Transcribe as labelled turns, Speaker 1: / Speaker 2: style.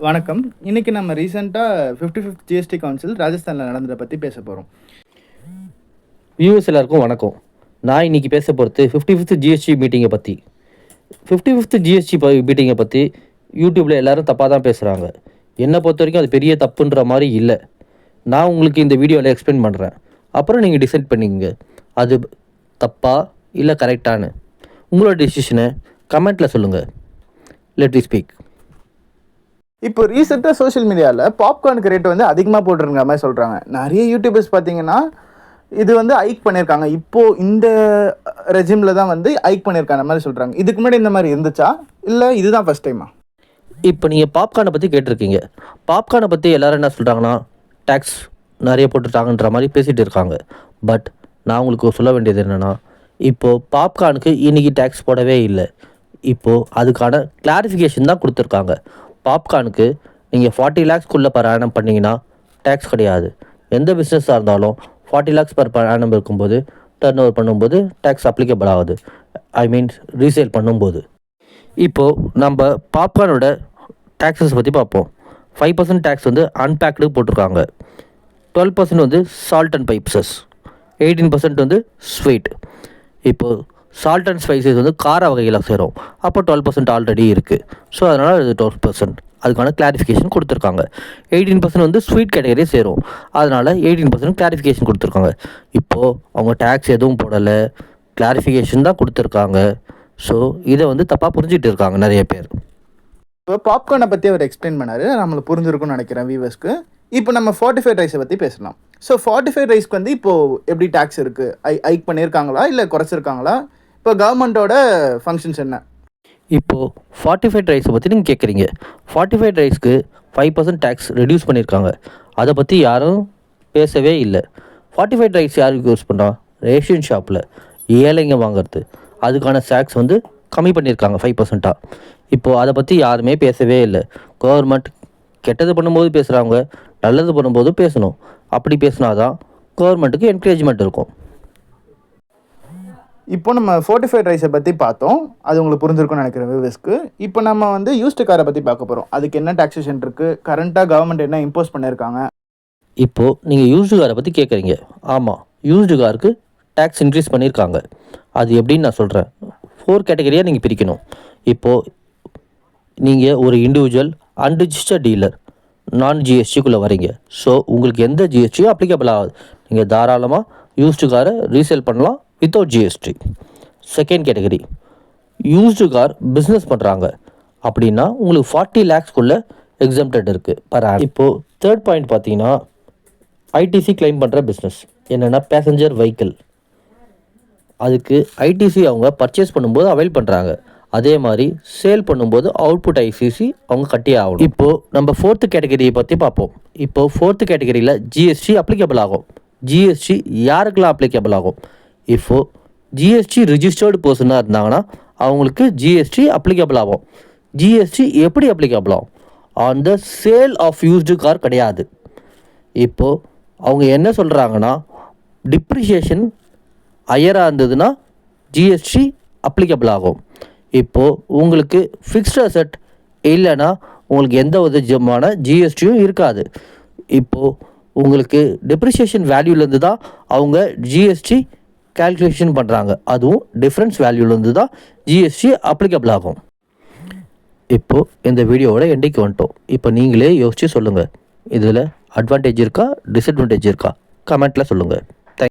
Speaker 1: வணக்கம். இன்னைக்கு நம்ம ரீசென்ட்டா 55த் ஜிஎஸ்டி கவுன்சில் ராஜஸ்தான்ல நடந்தத பத்தி பேசப் போறோம்.
Speaker 2: வியூவர்ஸ் எல்லாருக்கும் வணக்கம். நான் இன்னைக்கு பேச போகிறது 55th ஜிஎஸ்டி மீட்டிங்கை பற்றி. 55th ஜிஎஸ்டி மீட்டிங்கை பற்றி யூடியூப்பில் எல்லாரும் தப்பாக தான் பேசுகிறாங்க. என்னை பொறுத்த வரைக்கும் அது பெரிய தப்புன்ற மாதிரி இல்லை. நான் உங்களுக்கு இந்த வீடியோவில் எக்ஸ்பிளைன் பண்ணுறேன். அப்புறம் நீங்கள் டிசைட் பண்ணிக்கங்க அது தப்பா இல்லை கரெக்டானு. உங்களோட டிசிஷனை கமெண்ட்டில் சொல்லுங்கள். Let me speak.
Speaker 1: இப்போ ரீசெண்டாக சோஷியல் மீடியாவில் பாப்கார்னுக்கு ரேட் வந்து அதிகமாக போட்டுருங்க மாதிரி சொல்கிறாங்க. நிறைய யூடியூபர்ஸ் பார்த்தீங்கன்னா இது வந்து ஹைக் பண்ணியிருக்காங்க. இப்போது இந்த ரெஜிமில் தான் வந்து ஹைக் பண்ணியிருக்காங்க மாதிரி சொல்கிறாங்க. இதுக்கு முன்னாடி இந்த மாதிரி இருந்துச்சா இல்லை இதுதான் ஃபஸ்ட் டைமா?
Speaker 2: இப்போ நீங்கள் பாப்கார்னை பற்றி கேட்டிருக்கீங்க. பாப்கார்னை பற்றி எல்லோரும் என்ன சொல்கிறாங்கன்னா டேக்ஸ் நிறைய போட்டுட்டாங்கன்ற மாதிரி பேசிகிட்டு இருக்காங்க. பட் நான் உங்களுக்கு சொல்ல வேண்டியது என்னென்னா, இப்போது பாப்கார்னுக்கு இன்றைக்கி டேக்ஸ் போடவே இல்லை. இப்போது அதுக்கான கிளாரிஃபிகேஷன் தான் கொடுத்துருக்காங்க. பாப்கார்னுக்கு நீங்கள் 40 lakhsக்குள்ளே பர் ஆனம் பண்ணிங்கன்னா டேக்ஸ் கிடையாது. எந்த பிஸ்னஸாக இருந்தாலும் 40 lakhs பர் ஆனம் இருக்கும்போது டர்ன் ஓவர் பண்ணும்போது டேக்ஸ் அப்ளிகபிள் ஆகுது. ஐ மீன்ஸ் ரீசேல் பண்ணும்போது. இப்போது நம்ம பாப்கார்னோட டேக்ஸஸ் பற்றி பார்ப்போம். 5% டேக்ஸ் வந்து அன்பேக்டு போட்டிருக்காங்க. 12% வந்து சால்ட் அண்ட் பைப்ஸஸ். 18% வந்து ஸ்வீட். இப்போது சால்ட் அண்ட் ஸ்பைசஸ் வந்து கார வகையில் சேரும். அப்போ 12% ஆல்ரெடி இருக்குது. ஸோ அதனால் அது 12%. அதுக்கான கிளாரிஃபிகேஷன் கொடுத்துருக்காங்க. 18% வந்து ஸ்வீட் கேட்டகரி சேரும். அதனால் 18% கிளாரிஃபிகேஷன் கொடுத்துருக்காங்க. இப்போது அவங்க டேக்ஸ் எதுவும் போடலை, கிளாரிஃபிகேஷன் தான் கொடுத்துருக்காங்க. ஸோ இதை வந்து தப்பாக புரிஞ்சிட்டு இருக்காங்க நிறைய பேர்.
Speaker 1: இப்போ பாப்கார்னை பற்றி அவர் எக்ஸ்பிளைன் பண்ணார். நம்மளுக்கு புரிஞ்சிருக்கும்னு நினைக்கிறேன் வியூவர்ஸ்க்கு. இப்போ நம்ம 45 ரைஸை பற்றி பேசலாம். ஸோ 45 ரைஸ்க்கு வந்து இப்போது எப்படி டேக்ஸ் இருக்குது? ஹைக் பண்ணியிருக்காங்களா இல்லை குறைச்சிருக்காங்களா? இப்போ கவர்மெண்ட்டோட ஃபங்க்ஷன்ஸ் என்ன?
Speaker 2: இப்போது 45 ரைஸை பற்றி நீங்கள் கேட்குறீங்க. 45 ரைஸ்க்கு 5% டேக்ஸ் ரெடியூஸ் பண்ணியிருக்காங்க. அதை பற்றி யாரும் பேசவே இல்லை. 45 ரைஸ் யாருக்கு யூஸ் பண்ணுறோம்? ரேஷன் ஷாப்பில் ஏழைங்க வாங்கிறது. அதுக்கான டேக்ஸ் வந்து கம்மி பண்ணியிருக்காங்க 5%. இப்போது அதை பற்றி யாருமே பேசவே இல்லை. கவர்மெண்ட் கெட்டது பண்ணும்போது பேசுகிறாங்க, நல்லது பண்ணும்போது பேசணும். அப்படி பேசினா தான் கவர்மெண்ட்டுக்கு என்கரேஜ்மெண்ட் இருக்கும்.
Speaker 1: இப்போ நம்ம 45 ரைஸை பற்றி பார்த்தோம். அது உங்களுக்கு புரிஞ்சிருக்கும்னு நினைக்கிறேன் வியூவர்ஸ்க்கு. இப்போ நம்ம வந்து யூஸ்டு காரை பற்றி பார்க்க போகிறோம். அதுக்கு என்ன டாக்ஸேஷன் இருக்குது, கரண்ட்டாக கவர்மெண்ட் என்ன இம்போஸ் பண்ணியிருக்காங்க.
Speaker 2: இப்போது நீங்கள் யூஸ்டு காரை பற்றி கேட்குறீங்க. ஆமாம், யூஸ்டு காருக்கு டேக்ஸ் இன்க்ரீஸ் பண்ணியிருக்காங்க. அது எப்படின்னு நான் சொல்கிறேன். 4 கேட்டகரியாக நீங்கள் பிரிக்கணும். இப்போது நீங்கள் ஒரு இண்டிவிஜுவல் அன்ரிஜிஸ்டர்ட் டீலர் நான் ஜிஎஸ்டிக்குள்ளே வரீங்க. ஸோ உங்களுக்கு எந்த ஜிஎஸ்டியும் அப்ளிகபிள் ஆகாது. நீங்கள் தாராளமாக யூஸ்டு காரை ரீசேல் பண்ணலாம் without GST. Second category used car business பண்ணுறாங்க அப்படின்னா உங்களுக்கு 40 lakhsக்குள்ளே எக்ஸம்ப்டட் இருக்குது பர் ஆனம். இப்போது தேர்ட் பாயிண்ட் பார்த்தீங்கன்னா ஐடிசி கிளைம் பண்ணுற பிஸ்னஸ் என்னென்னா பேசஞ்சர் வெஹிக்கிள். அதுக்கு ஐடிசி அவங்க பர்ச்சேஸ் பண்ணும்போது அவைல் பண்ணுறாங்க. அதே மாதிரி சேல் பண்ணும்போது அவுட்புட் ஐசிசி அவங்க கட்டி ஆகணும். இப்போது நம்ம 4th கேட்டகரியை பற்றி பார்ப்போம். இப்போது 4th கேட்டகரியில் ஜிஎஸ்டி அப்ளிகபிள் ஆகும். ஜிஎஸ்டி யாருக்கெல்லாம் அப்ளிகபிள் ஆகும்? இப்போது ஜிஎஸ்டி ரிஜிஸ்டர்டு பர்சனாக இருந்தாங்கன்னா அவங்களுக்கு ஜிஎஸ்டி அப்ளிகபிள் ஆகும். ஜிஎஸ்டி எப்படி அப்ளிகபிள் ஆகும்? On the sale of used car கிடையாது. இப்போது அவங்க என்ன சொல்கிறாங்கன்னா டிப்ரிஷியேஷன் ஹையராக இருந்ததுன்னா ஜிஎஸ்டி அப்ளிகபிள் ஆகும். இப்போது உங்களுக்கு ஃபிக்ஸ்டு அசெட் இல்லைன்னா உங்களுக்கு எந்த விதமான ஜிஎஸ்டியும் இருக்காது. இப்போது உங்களுக்கு டெப்ரிசியேஷன் வேல்யூலேருந்து தான் அவங்க ஜிஎஸ்டி கால்குலேஷன் பண்ணுறாங்க. அதுவும் டிஃப்ரென்ஸ் வேல்யூலேருந்து தான் ஜிஎஸ்டி அப்ளிகபிள் ஆகும். இப்போது இந்த வீடியோவோட எண்டைக்கு வந்துட்டோம். இப்போ நீங்களே யோசித்து சொல்லுங்கள், இதில் அட்வான்டேஜ் இருக்கா டிஸ்அட்வான்டேஜ் இருக்கா? கமெண்ட்டில் சொல்லுங்கள்.